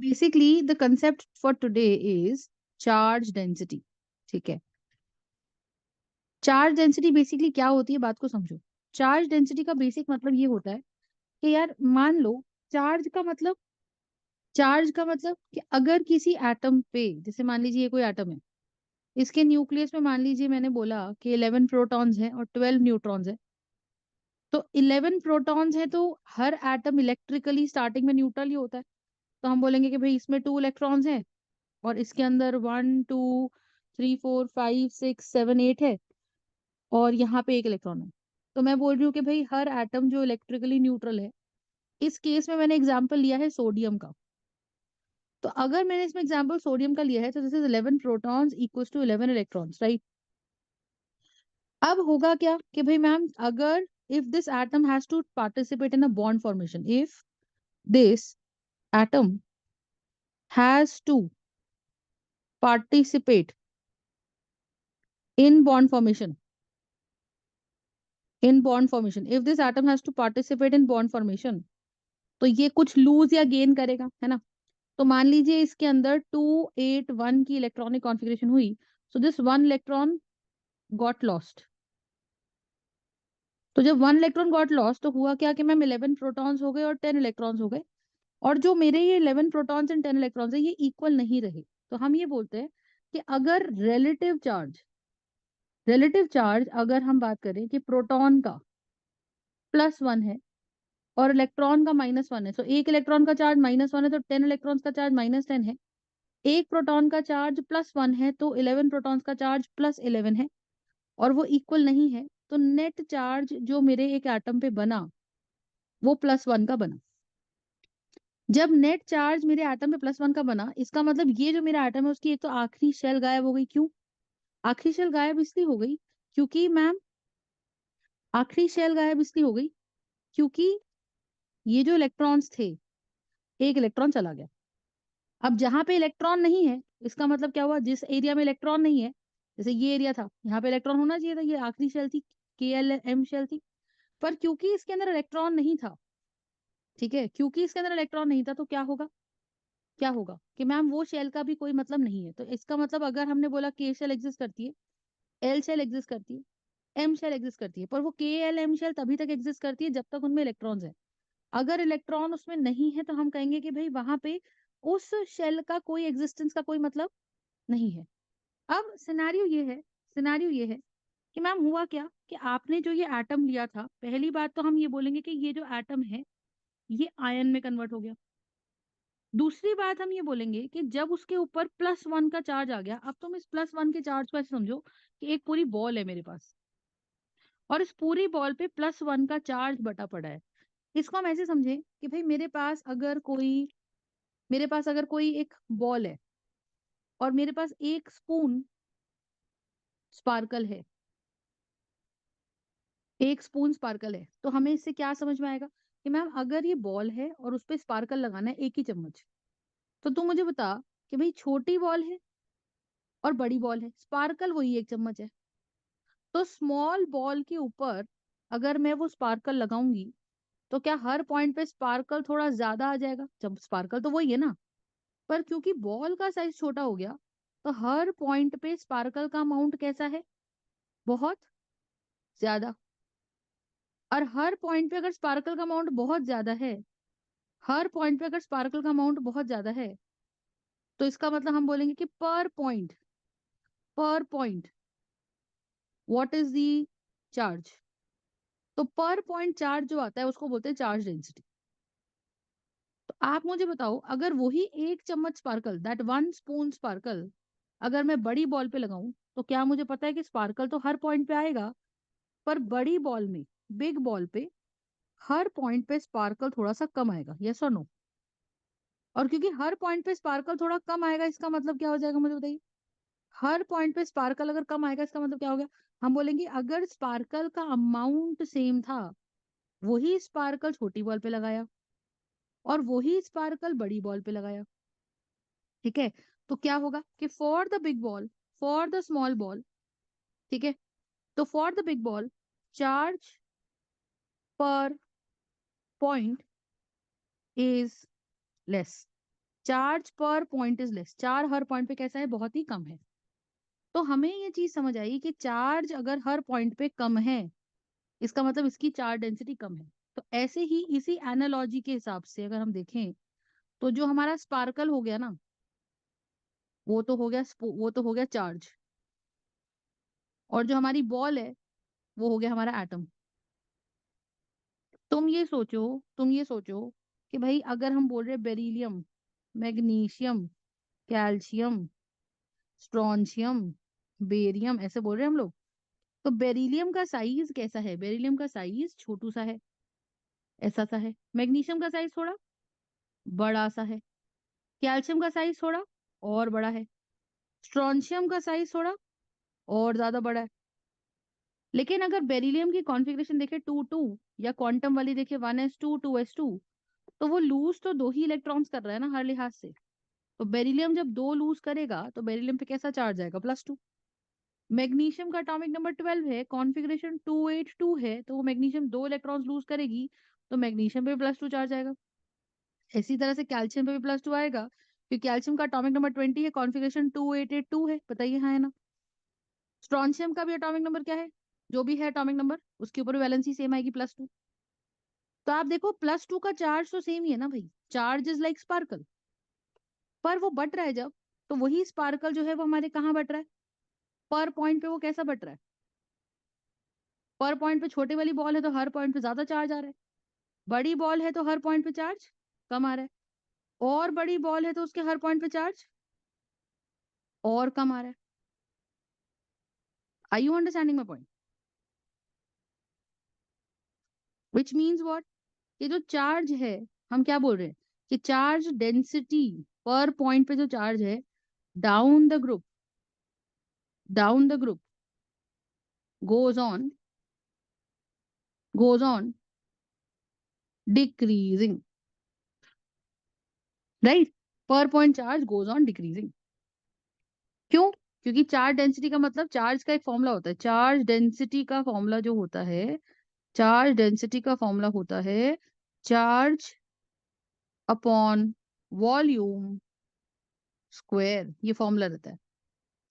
Basically the concept for today is charge density. ठीक है, charge density basically क्या होती है, बात को समझो। चार्ज डेंसिटी का बेसिक मतलब ये होता है कि यार मान लो, चार्ज का मतलब चार्ज का मतलब कि अगर किसी एटम पे, जैसे मान लीजिए ये कोई एटम है, इसके न्यूक्लियस में मान लीजिए मैंने बोला कि 11 प्रोटॉन्स हैं और 12 न्यूट्रॉन्स हैं। तो 11 प्रोटॉन्स हैं तो हर एटम इलेक्ट्रिकली स्टार्टिंग में न्यूट्रल ही होता है। तो हम बोलेंगे कि भाई इसमें 2 इलेक्ट्रॉन्स हैं और इसके अंदर 1 2 3 4 5 6 7 8 है और यहाँ पे 1 इलेक्ट्रॉन है। तो मैं बोल रही हूँ कि भाई हर एटम जो इलेक्ट्रिकली न्यूट्रल है। इस केस में मैंने एग्जांपल लिया है सोडियम का। तो अगर मैंने इसमें एग्जांपल सोडियम का लिया है तो this is 11 protons equals to 11 electrons, right. अब होगा क्या कि भाई मैम, अगर if this atom has to participate in a bond formation, if this atom has to participate in bond formation if this atom has to participate in bond formation, तो ये कुछ loose या गेन करेगा, है ना। तो मान लीजिए इसके अंदर 2 8 1 की इलेक्ट्रॉनिक कॉन्फ़िगरेशन हुई। So this 1 electron got lost. तो जब 1 इलेक्ट्रॉन गॉट लॉस्ट तो हुआ क्या कि मैम 11 प्रोटॉन्स हो गए और 10 इलेक्ट्रॉन्स हो गए। और जो मेरे ये 11 प्रोटॉन्स एंड 10 इलेक्ट्रॉन्स है ये इक्वल नहीं रहे। तो हम ये बोलते हैं कि अगर रिलेटिव चार्ज अगर हम बात करें कि प्रोटॉन का +1 है और इलेक्ट्रॉन का -1 है। सो एक इलेक्ट्रॉन का चार्ज -1 है तो 10 इलेक्ट्रॉन्स का चार्ज -10 है। एक प्रोटॉन का चार्ज +1 है तो 11 प्रोटॉन्स का चार्ज +11 है। और वो इक्वल नहीं है तो नेट चार्ज जो मेरे एक एटम पे बना वो +1 का बना। जब नेट चार्ज मेरे एटम पे +1 का बना, इसका मतलब ये जो मेरा एटम है उसकी एक तो आखिरी शेल गायब हो गई। क्यों आखिरी शेल गायब इसलिए हो गई? क्योंकि मैम आखिरी शेल गायब इसलिए हो गई क्योंकि ये जो इलेक्ट्रॉन्स थे, एक इलेक्ट्रॉन चला गया। अब जहां पे इलेक्ट्रॉन नहीं है, इसका मतलब क्या हुआ, जिस एरिया में इलेक्ट्रॉन नहीं है, जैसे ये एरिया था, यहाँ पे इलेक्ट्रॉन होना चाहिए था, ये आखिरी शेल थी, KLM शेल थी। पर क्योंकि इसके अंदर इलेक्ट्रॉन नहीं था, ठीक है, क्योंकि इसके अंदर इलेक्ट्रॉन नहीं था, तो क्या होगा कि मैम वो शेल का भी कोई मतलब नहीं है। तो इसका मतलब अगर हमने बोला K शेल एग्जिस्ट करती है, L शेल एग्जिस्ट करती है, M शेल एग्जिस्ट करती है, पर वो KLM शेल तभी तक एग्जिस्ट करती है जब तक उनमें इलेक्ट्रॉन्स है। अगर इलेक्ट्रॉन उसमें नहीं है तो हम कहेंगे कि भाई वहां पे उस शेल का कोई एग्जिस्टेंस का कोई मतलब नहीं है। अब सिनेरियो ये है कि मैम हुआ क्या कि आपने जो ये एटम लिया था, पहली बात तो हम ये बोलेंगे कि ये जो एटम है ये आयन में कन्वर्ट हो गया। दूसरी बात हम ये बोलेंगे कि जब उसके ऊपर +1 का चार्ज आ गया, अब तुम इस +1 के चार्ज को ऐसे समझो कि एक पूरी बॉल है मेरे पास और इस पूरी बॉल पे +1 का चार्ज बटा पड़ा है। इसको हम ऐसे समझे कि भाई मेरे पास अगर कोई एक बॉल है और मेरे पास एक स्पून स्पार्कल है, तो हमें इससे क्या समझ में आएगा कि मैम अगर ये बॉल है और उस पे स्पार्कल लगाना है 1 ही चम्मच, तो तू मुझे बता कि भाई छोटी बॉल है और बड़ी बॉल है, स्पार्कल वही 1 चम्मच है। तो स्मॉल बॉल के ऊपर अगर मैं वो स्पार्कल लगाऊंगी तो क्या हर पॉइंट पे स्पार्कल थोड़ा ज्यादा आ जाएगा? जब स्पार्कल तो वही है ना, पर क्योंकि बॉल का साइज छोटा हो गया तो हर पॉइंट पे स्पार्कल का अमाउंट कैसा है? बहुत ज्यादा। और हर पॉइंट पे अगर स्पार्कल का अमाउंट बहुत ज्यादा है, हर पॉइंट पे अगर स्पार्कल का अमाउंट बहुत ज्यादा है, तो इसका मतलब हम बोलेंगे कि पर point what is the charge. तो पर पॉइंट चार्ज जो आता है उसको बोलते हैं चार्ज डेंसिटी। तो आप मुझे बताओ, अगर वही 1 चम्मच स्पार्कल, दैट 1 स्पून स्पार्कल, अगर मैं बड़ी बॉल पे लगाऊं, तो क्या मुझे पता है कि स्पार्कल तो हर पॉइंट पे आएगा, पर बड़ी बॉल में, बिग बॉल पे हर पॉइंट पे स्पार्कल थोड़ा सा कम आएगा, यस और नो? और क्योंकि हर पॉइंट पे स्पार्कल थोड़ा कम आएगा, इसका मतलब क्या हो जाएगा मुझे बताइए? हर पॉइंट पे स्पार्कल अगर कम आएगा इसका मतलब क्या हो गया? हम बोलेंगे अगर स्पार्कल का अमाउंट सेम था, वही स्पार्कल छोटी बॉल पे लगाया और वही स्पार्कल बड़ी बॉल पे लगाया, ठीक है, तो क्या होगा कि for the big ball, for the small ball, ठीक है, तो for the big ball charge पर पॉइंट इज लेस। चार्ज पर point is less, charge her point पे कैसा है, बहुत ही कम है। तो हमें ये चीज समझ आई कि चार्ज अगर हर पॉइंट पे कम है, इसका मतलब इसकी चार्ज डेंसिटी कम है। तो ऐसे ही इसी एनालॉजी के हिसाब से अगर हम देखें, तो जो हमारा स्पार्कल हो गया ना, वो तो हो गया चार्ज, और जो हमारी बॉल है वो हो गया हमारा एटम। तुम ये सोचो कि भाई अगर हम बोल रहे beryllium, magnesium, calcium, strontium, barium, ऐसे बोल रहे हैं हम लोग, तो बेरिलियम का साइज कैसा है, बेरिलियम का साइज छोटू सा है, ऐसा सा है। मैग्नीशियम का साइज थोड़ा बड़ा सा है। कैल्शियम का साइज थोड़ा और बड़ा है। स्ट्रोंशियम का साइज थोड़ा और ज्यादा बड़ा है। लेकिन अगर बेरिलियम की कॉन्फ़िगरेशन देखे 2 2, या क्वांटम वाली देखे 1s2 2s2, तो वो लूज तो 2 ही इलेक्ट्रॉन्स कर रहा है ना हर लिहाज से। तो बेरिलियम जब 2 लूज करेगा तो बेरिलियम पे कैसा चार्ज आएगा, +2। मैग्नीशियम का एटॉमिक नंबर 12 है, कॉन्फ़िगरेशन 282 है, तो वो मैग्नीशियम 2 इलेक्ट्रॉन्स लूज करेगी, तो मैग्नीशियम पे +2 चार्ज आएगा। इसी तरह से कैल्शियम पे भी +2 आएगा, क्योंकि कैल्शियम का एटॉमिक नंबर 20 है, कॉन्फ़िगरेशन 2882 है, बताइए हाँ है ना। स्ट्रोंशियम का भी एटॉमिक नंबर क्या है, जो भी है एटॉमिक नंबर, उसके ऊपर वैलेंसी सेम आएगी, +2। तो आप देखो +2 का चार्ज तो सेम ही है ना भाई, चार्ज इज लाइक स्पार्कल, पर वो बट रहा है जब, तो वही स्पार्कल जो है वो हमारे कहाँ बट रहा है, पर पॉइंट पे वो कैसा बट रहा है। पर पॉइंट पे छोटे वाली बॉल है तो हर पॉइंट पे ज्यादा चार्ज आ रहा है, बड़ी बॉल है तो हर पॉइंट पे चार्ज कम आ रहा है, और बड़ी बॉल है तो उसके हर पॉइंट पे चार्ज और कम आ रहा है। Are you understanding my point? Which means what, ये जो चार्ज है, हम क्या बोल रहे हैं कि चार्ज डेंसिटी पर पॉइंट पे जो चार्ज है, down the group, down the group goes on goes on decreasing, right? पर point charge goes on decreasing. क्यों? क्योंकि चार्ज डेंसिटी का मतलब, चार्ज का एक फॉर्मूला होता है, चार्ज डेंसिटी का फॉर्मूला जो होता है, चार्ज डेंसिटी का फॉर्मूला होता है चार्ज अपॉन वॉल्यूम स्क्वायर, ये फॉर्मूला रहता है।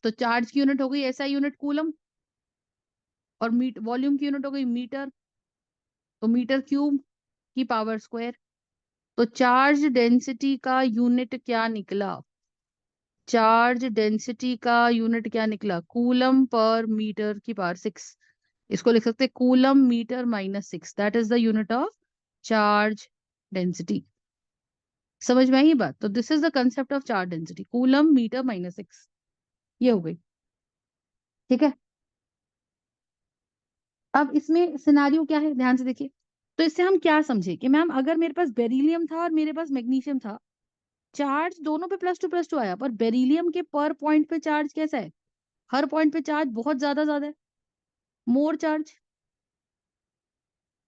तो चार्ज की यूनिट हो गई ऐसा यूनिट कूलम, और वॉल्यूम की यूनिट हो गई मीटर, तो मीटर क्यूब की पावर स्क्वायर। तो चार्ज डेंसिटी का यूनिट क्या निकला, चार्ज डेंसिटी का यूनिट क्या निकला, कूलम पर मीटर की पावर 6। इसको लिख सकते हैं coulomb metre -6, that is the unit of charge density. समझ में आई ये बात? तो this is the concept of charge density, coulomb metre -6, ये हो गई। ठीक है, अब इसमें सिनारियो क्या है, ध्यान से देखिए। तो इससे हम क्या समझे कि मैम अगर मेरे पास बेरिलियम था और मेरे पास मैग्नीशियम था, चार्ज दोनों पे +2 आया, पर बेरिलियम के पर पॉइंट पे चार्ज कैसा है, हर पॉइंट पे चार्ज बहुत ज्यादा ज्यादा है, मोर charge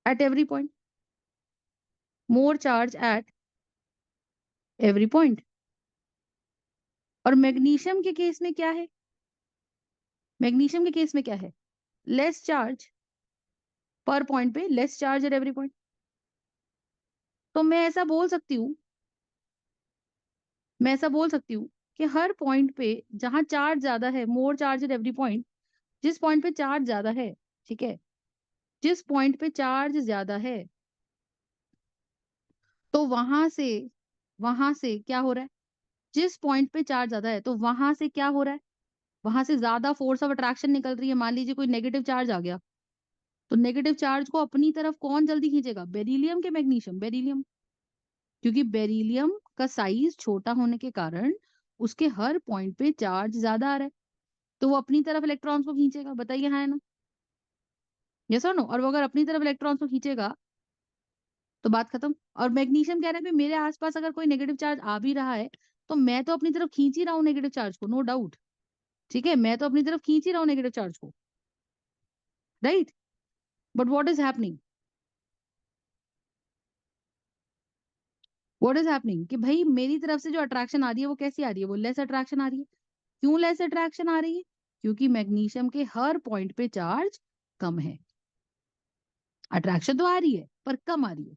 at every point, more charge at every point। और मैग्नीशियम के केस में क्या है, मैग्नीशियम के केस में क्या है, लेस चार्ज पर पॉइंट पे, less charge at every point. तो मैं ऐसा बोल सकती हूँ कि हर पॉइंट पे जहां चार्ज ज्यादा है, मोर चार्ज एट एवरी पॉइंट, जिस पॉइंट पे चार्ज ज्यादा है, ठीक है, जिस पॉइंट पे चार्ज ज्यादा है, तो वहां से क्या हो रहा है, जिस पॉइंट पे चार्ज ज्यादा है तो वहां से क्या हो रहा है, वहां से ज्यादा फोर्स ऑफ अट्रैक्शन निकल रही है। मान लीजिए कोई नेगेटिव चार्ज आ गया, तो नेगेटिव चार्ज को अपनी तरफ कौन जल्दी खींचेगा, बेरिलियम के मैग्नीशियम, बेरिलियम, क्योंकि बेरिलियम का साइज छोटा होने के कारण उसके हर पॉइंट पे चार्ज ज्यादा आ रहा है, तो वो अपनी तरफ इलेक्ट्रॉन्स को खींचेगा, बताइए हाँ है ना, यस और नो। और वो अगर अपनी तरफ इलेक्ट्रॉन्स को खींचेगा तो बात खत्म। और मैग्नीशियम कह रहा है भाई मेरे आसपास अगर कोई नेगेटिव चार्ज आ भी रहा है, तो मैं तो अपनी तरफ खींच ही रहा हूँ नेगेटिव चार्ज को, नो डाउट, ठीक है, मैं तो अपनी तरफ खींच ही रहा हूँ नेगेटिव चार्ज को, right. But what is happening, what is happening कि भाई मेरी तरफ से जो अट्रैक्शन आ रही है वो कैसी आ रही है, वो लेस अट्रैक्शन आ रही है। क्यों लेस अट्रैक्शन आ रही है, क्योंकि मैग्नीशियम के हर पॉइंट पे चार्ज कम है। अट्रैक्शन तो आ रही है पर कम आ रही है,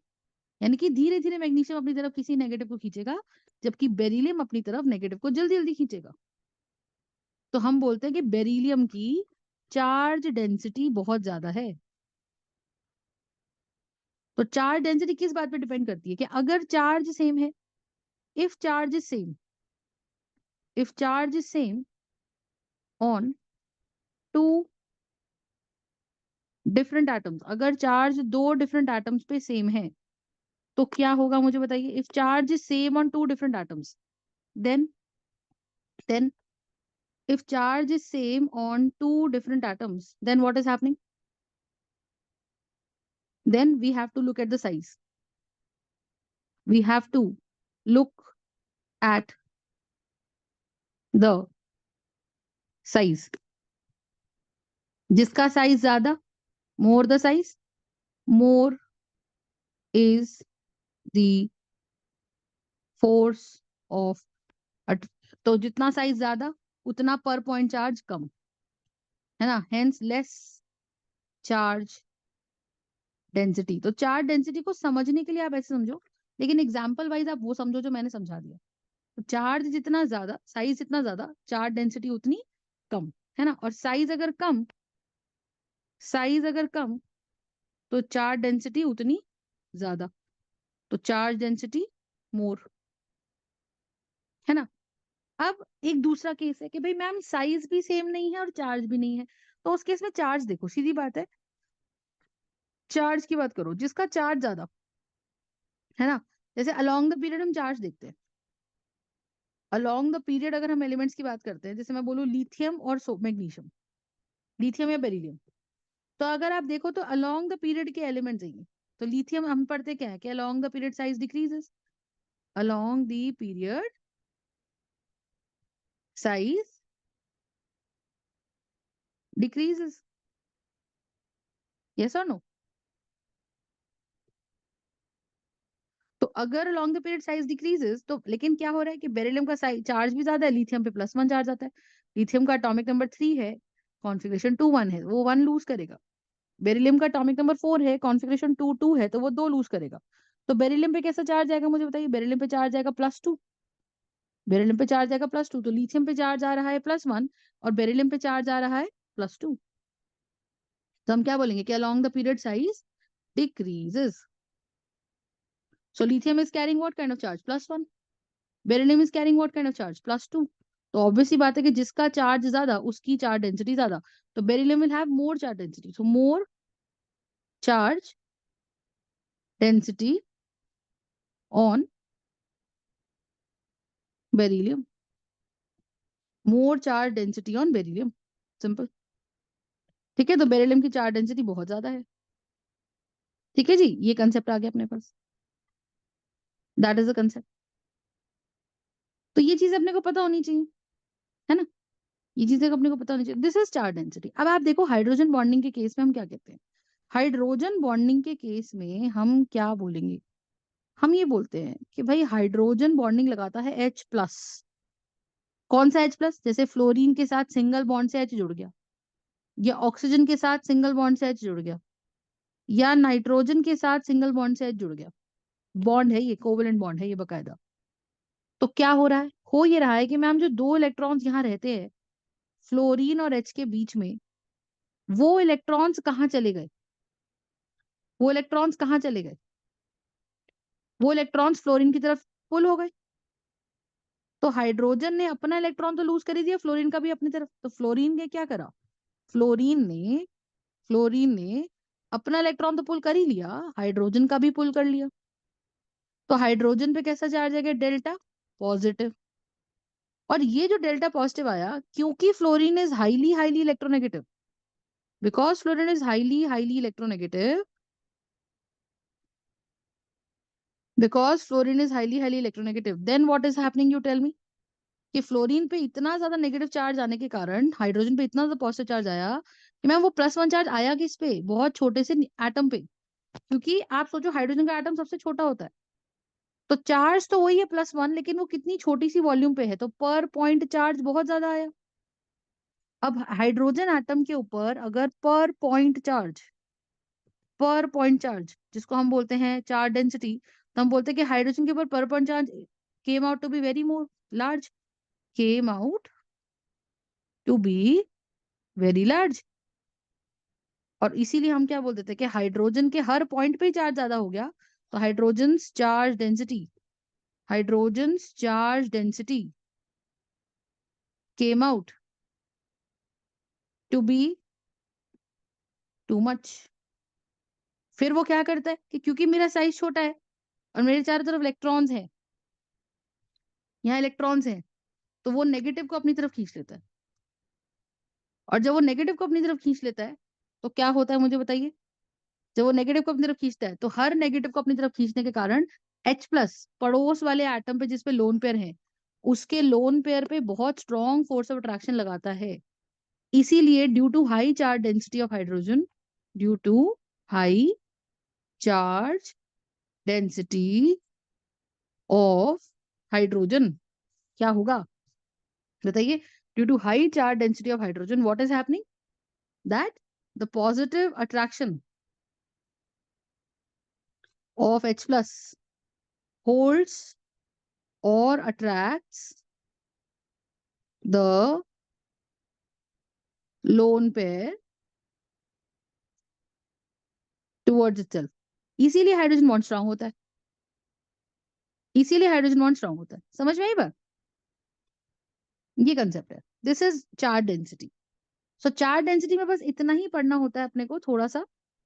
यानी कि धीरे धीरे मैग्नीशियम अपनी तरफ किसी नेगेटिव को खींचेगा, जबकि बेरिलियम अपनी तरफ नेगेटिव को जल्दी जल्दी खींचेगा। तो हम बोलते हैं कि बेरिलियम की चार्ज डेंसिटी बहुत ज्यादा है। तो चार्ज डेंसिटी किस बात पे डिपेंड करती है कि अगर चार्ज सेम है, if charge is same, if charge is same on two different atoms, अगर चार्ज दो डिफरेंट एटम्स पे सेम है तो क्या होगा मुझे बताइए। If charge is same on two different atoms, then then if charge is same on two different atoms, then what is happening? Then we have to look at the size. We have to look at the size. जिसका size ज्यादा, more the size, more is the force of तो जितना size ज्यादा उतना पर point charge कम, है ना, hence less charge density. तो चार्ज डेंसिटी को समझने के लिए आप ऐसे समझो, लेकिन एग्जाम्पल वाइज आप वो समझो जो मैंने समझा दिया। तो चार्ज जितना ज्यादा, साइज जितना ज्यादा, चार्ज डेंसिटी उतनी कम, है ना। और साइज अगर कम, साइज अगर कम तो चार्ज डेंसिटी उतनी ज्यादा, तो चार्ज डेंसिटी मोर, है ना। अब एक दूसरा केस है कि भाई मैम साइज भी सेम नहीं है और चार्ज भी नहीं है, तो उस केस में चार्ज देखो, सीधी बात है, चार्ज की बात करो जिसका चार्ज ज्यादा, है ना। जैसे अलोंग द पीरियड हम चार्ज देखते हैं, अलोंग द पीरियड अगर हम एलिमेंट्स की बात करते हैं, जैसे मैं बोलूं लिथियम और मैग्नीशियम, लिथियम या बेरिलियम, तो अगर आप देखो तो अलोंग द पीरियड के एलिमेंट्स हैं ये। तो लिथियम हम पढ़ते क्या है कि along the period size decreases, along the period size decreases, yes और नो। तो अगर along the period size decreases तो, लेकिन क्या हो रहा है कि बेरिलियम का चार्ज भी ज्यादा है, लिथियम पे +1 चार्ज आता है, लिथियम का एटॉमिक नंबर 3 है, कॉन्फ़िगरेशन 2 1 है, वो 1 लूज करेगा। बेरिलियम का एटॉमिक नंबर 4 है, कॉन्फ़िगरेशन 2 2 है, तो वो 2 लूज करेगा। तो बेरिलियम पे कैसा चार्ज आएगा मुझे बताइए, बेरिलियम पे चार्ज आएगा +2, बेरिलियम पे चार्ज आएगा +2, तो लिथियम पे चार्ज आ रहा है +1 और बेरिलियम पे चार्ज आ रहा है +2। तो हम क्या बोलेंगे कि along the period size decreases, so lithium is carrying what kind of charge, +1, beryllium is carrying what kind of charge, +2। तो ऑब्वियसली बात है कि जिसका चार्ज ज्यादा उसकी चार्ज डेंसिटी ज्यादा, तो beryllium will have more charge density, so more charge density on beryllium, more charge density on beryllium, simple. ठीक है, तो बेरिलियम की चार्ज डेंसिटी बहुत ज्यादा है। ठीक है जी, ये कंसेप्ट आ गया अपने पास, दैट इज द कंसेप्ट। तो ये चीज अपने को पता होनी चाहिए, है ना, ये चीजें अपने को पता होनी चाहिए। This is charge density. अब आप देखो हाइड्रोजन बॉन्डिंग के केस में हम क्या कहते हैं, हाइड्रोजन बॉन्डिंग के केस में हम क्या बोलेंगे, हम ये बोलते हैं कि भाई हाइड्रोजन बॉन्डिंग लगाता है H+। कौन सा H+? जैसे फ्लोरीन के साथ सिंगल बॉन्ड से H जुड़ गया, या ऑक्सीजन के साथ सिंगल बॉन्ड से H जुड़ गया, या नाइट्रोजन के साथ सिंगल बॉन्ड से H जुड़ गया, बॉन्ड है ये, कोवेलेंट बॉन्ड है ये बकायदा। तो क्या हो रहा है, हो ये रहा है कि मैम जो दो इलेक्ट्रॉन्स यहाँ रहते हैं फ्लोरीन और H के बीच में, वो इलेक्ट्रॉन्स कहाँ चले गए, वो इलेक्ट्रॉन्स कहाँ चले गए, वो इलेक्ट्रॉन्स फ्लोरीन की तरफ पुल हो गए। तो हाइड्रोजन ने अपना इलेक्ट्रॉन तो लूज कर ही दिया, फ्लोरीन का भी अपनी तरफ, तो फ्लोरीन ने क्या करा, फ्लोरीन ने अपना इलेक्ट्रॉन तो पुल कर ही लिया, हाइड्रोजन का भी पुल कर लिया। तो हाइड्रोजन पे कैसा चार्ज आ गया, डेल्टा पॉजिटिव। और ये जो डेल्टा पॉजिटिव आया क्योंकि fluorine is highly highly electronegative, because fluorine is highly highly electronegative, because fluorine is highly highly electronegative, then what is happening, you tell me. कि फ्लोरीन पे इतना ज्यादा नेगेटिव चार्ज आने के कारण हाइड्रोजन पे इतना ज्यादा पॉजिटिव चार्ज आया कि मैम वो +1 चार्ज आया किस पे, बहुत छोटे से एटम पे, क्योंकि आप सोचो हाइड्रोजन का एटम सबसे छोटा होता है, तो चार्ज तो वही है +1, लेकिन वो कितनी छोटी सी वॉल्यूम पे है, तो पर पॉइंट चार्ज बहुत ज्यादा आया। अब हाइड्रोजन एटम के ऊपर अगर पर पॉइंट चार्ज पर पॉइंट चार्ज, जिसको हम बोलते हैं चार्ज डेंसिटी, तो हम बोलते हैं कि हाइड्रोजन के ऊपर पर point charge came out to be very more large, came out to be very large. और इसीलिए हम क्या बोल देते हैं कि हाइड्रोजन के हर पॉइंट पे चार्ज ज्यादा हो गया, तो hydrogen charge density, hydrogen charge density came out to be too much. फिर वो क्या करता है कि क्योंकि मेरा साइज छोटा है और मेरे चारों तरफ इलेक्ट्रॉन्स हैं, यहाँ इलेक्ट्रॉन्स हैं, तो वो नेगेटिव को अपनी तरफ खींच लेता है। और जब वो नेगेटिव को अपनी तरफ खींच लेता है तो क्या होता है मुझे बताइए। जब वो नेगेटिव को अपनी तरफ खींचता है तो हर नेगेटिव को अपनी तरफ खींचने के कारण H+ पड़ोस वाले एटम पे जिसपे लोन पेयर है, उसके लोन पेयर पे बहुत स्ट्रॉन्ग फोर्स ऑफ अट्रैक्शन लगाता है। इसीलिए due to high charge density of hydrogen, due to high charge density of hydrogen, क्या होगा बताइए। Due to high charge density of hydrogen what is happening, that the positive attraction of H+ holds or attracts the lone pair towards itself। इसीलिए hydrogen bond strong होता है, इसीलिए hydrogen bond strong होता है। समझ में आई बात, ये कंसेप्ट है। This is charge density. So charge density में बस इतना ही पढ़ना होता है अपने को थोड़ा सा।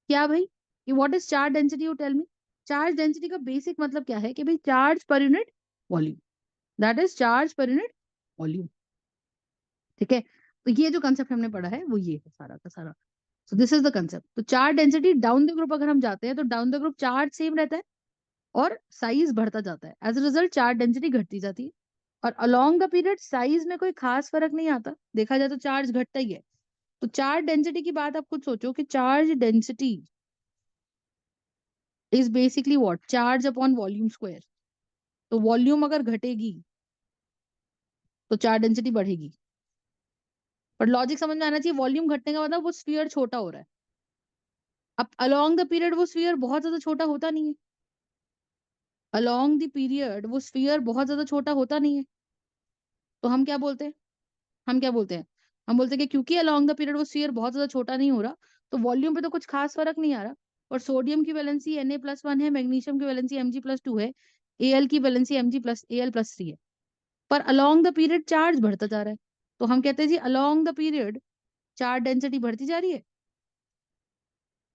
क्या भाई, कि what is charge density, you tell me. Charge density का बेसिक मतलब क्या है कि भाई charge per unit volume, that is charge per unit volume. ठीक है, तो ये जो कंसेप्ट हमने पढ़ा है वो ये है सारा का सारा। So this is the concept. तो charge density down the group अगर हम जाते हैं तो down the group charge same रहता है और साइज बढ़ता जाता है, as a result charge density घटती जाती है। और अलोंग द पीरियड साइज में कोई खास फर्क नहीं आता, देखा जाए तो चार्ज घटता ही है। तो चार्ज डेंसिटी की बात आप खुद सोचो कि charge density is basically what, charge upon volume square. तो वॉल्यूम अगर घटेगी तो चार्ज डेंसिटी बढ़ेगी। पर लॉजिक समझ में आना चाहिए, वॉल्यूम घटने का मतलब वो स्फीयर छोटा हो रहा है। अब अलोंग द पीरियड वो स्फीयर बहुत ज्यादा छोटा होता नहीं है, अलोंग द पीरियड वो स्फीयर बहुत ज्यादा छोटा होता नहीं है। तो हम क्या बोलते हैं, हम क्या बोलते हैं, हम बोलते हैं कि क्योंकि अलोंग द पीरियड वो स्फीयर बहुत ज्यादा छोटा नहीं हो रहा, तो वॉल्यूम पे तो कुछ खास फर्क नहीं आ रहा। और सोडियम की वैलेंसी Na+1 है, मैग्नीशियम की वैलेंसी Mg+2 है, Al की वैलेंसी Mg+Al+3 है। पर अलोंग द पीरियड चार्ज बढ़ता जा रहा है, तो हम कहते हैं जी along the period charge density बढ़ती जा रही है,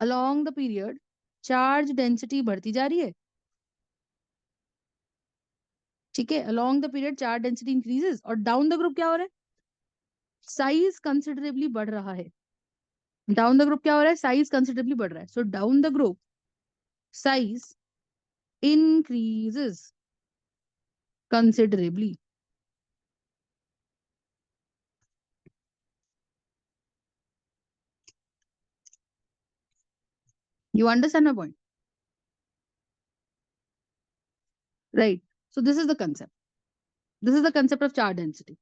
along the period charge density बढ़ती जा रही है। ठीक है, along the period charge density increases. और डाउन द ग्रुप क्या हो रहा है, साइज कंसिडरेबली बढ़ रहा है। डाउन द ग्रुप क्या हो रहा है, साइज कंसिडरेबली बढ़ रहा है। So down the group size increases considerably। You understand my point, right? So this is the concept, this is the concept of charge density।